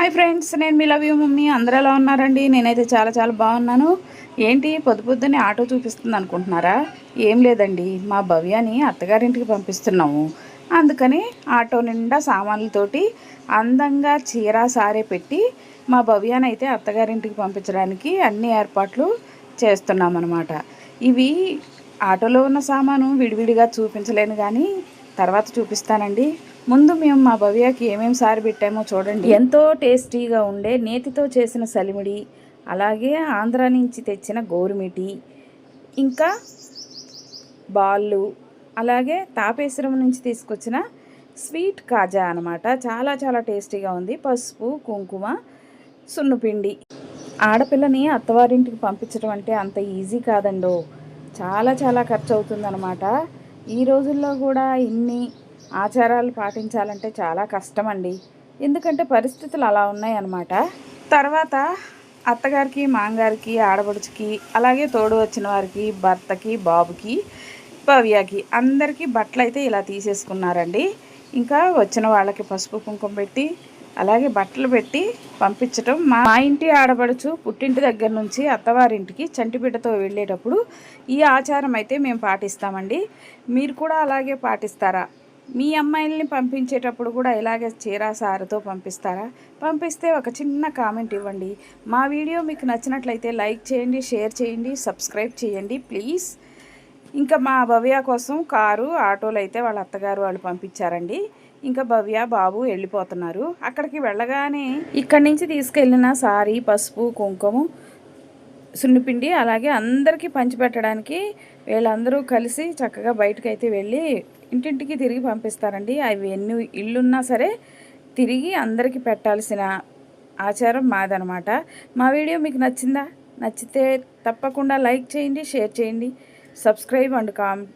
Hi friends, నేను మీ love you mummy. అందరూ ఎలా ఉన్నారండి? నేనైతే చాలా చాలా బాగున్నాను. ఏంటి పొద్దున్నే ఆటో చూపిస్తుంది అనుకుంటున్నారా? ఏం లేదండి, మా భవ్యాని అత్తగారింటికి పంపిస్తున్నాము. అందుకని ఆటో నిండా సామాన్లతోటి అందంగా చీర సారే పెట్టి మా భవ్యాని అయితే అత్తగారింటికి పంపించడానికి అన్ని ఏర్పాట్లు చేస్తున్నామన్నమాట. ఇవి ఆటోలో ఉన్న సామాను విడివిడిగా చూపించలేను, కానీ తర్వాత చూపిస్తానండి. ముందు మేము మా భవ్యకి ఏమేమి సారి పెట్టామో చూడండి. ఎంతో టేస్టీగా ఉండే నేతితో చేసిన సలిమిడి, అలాగే ఆంధ్ర నుంచి తెచ్చిన గోరుమిటి, ఇంకా బాళ్ళు, అలాగే తాపేశ్వరం నుంచి తీసుకొచ్చిన స్వీట్ కాజా అనమాట. చాలా చాలా టేస్టీగా ఉంది. పసుపు, కుంకుమ, సున్నుపిండి. ఆడపిల్లని అత్తవారింటికి పంపించడం అంటే అంత ఈజీ కాదండో. చాలా చాలా ఖర్చు అవుతుందన్నమాట. ఈ రోజుల్లో కూడా ఇన్ని ఆచారాలు పాటించాలంటే చాలా కష్టమండి. ఎందుకంటే పరిస్థితులు అలా ఉన్నాయన్నమాట. తర్వాత అత్తగారికి, మాంగారికి, ఆడపడుచుకి, అలాగే తోడు వచ్చిన వారికి, భర్తకి, బాబుకి, భవ్యకి అందరికీ బట్టలు అయితే ఇలా తీసేసుకున్నారండి. ఇంకా వచ్చిన వాళ్ళకి పసుపు కుంకుమ పెట్టి, అలాగే బట్టలు పెట్టి పంపించటం. మా ఇంటి ఆడపడుచు పుట్టింటి దగ్గర నుంచి అత్తవారింటికి చంటిబిడ్డతో వెళ్ళేటప్పుడు ఈ ఆచారం అయితే మేము పాటిస్తామండి. మీరు కూడా అలాగే పాటిస్తారా? మీ అమ్మాయిల్ని పంపించేటప్పుడు కూడా ఇలాగే చీర సారతో పంపిస్తారా? పంపిస్తే ఒక చిన్న కామెంట్ ఇవ్వండి. మా వీడియో మీకు నచ్చినట్లయితే లైక్ చేయండి, షేర్ చేయండి, సబ్స్క్రైబ్ చేయండి ప్లీజ్. ఇంకా మా భవ్య కోసం కారు, ఆటోలు అయితే వాళ్ళ అత్తగారు వాళ్ళు పంపించారండి. ఇంకా భవ్య, బాబు వెళ్ళిపోతున్నారు. అక్కడికి వెళ్ళగానే ఇక్కడి నుంచి తీసుకెళ్ళిన సారీ, పసుపు, కుంకుమ, సున్నిపిండి అలాగే అందరికీ పంచిపెట్టడానికి వీళ్ళందరూ కలిసి చక్కగా బయటకు అయితే వెళ్ళి ఇంటింటికి తిరిగి పంపిస్తారండి. అవి ఎన్ని ఇళ్ళున్నా సరే తిరిగి అందరికీ పెట్టాల్సిన ఆచారం మాదనమాట. మా వీడియో మీకు నచ్చిందా? నచ్చితే తప్పకుండా లైక్ చేయండి, షేర్ చేయండి, సబ్స్క్రైబ్ అండ్ కామెంట్.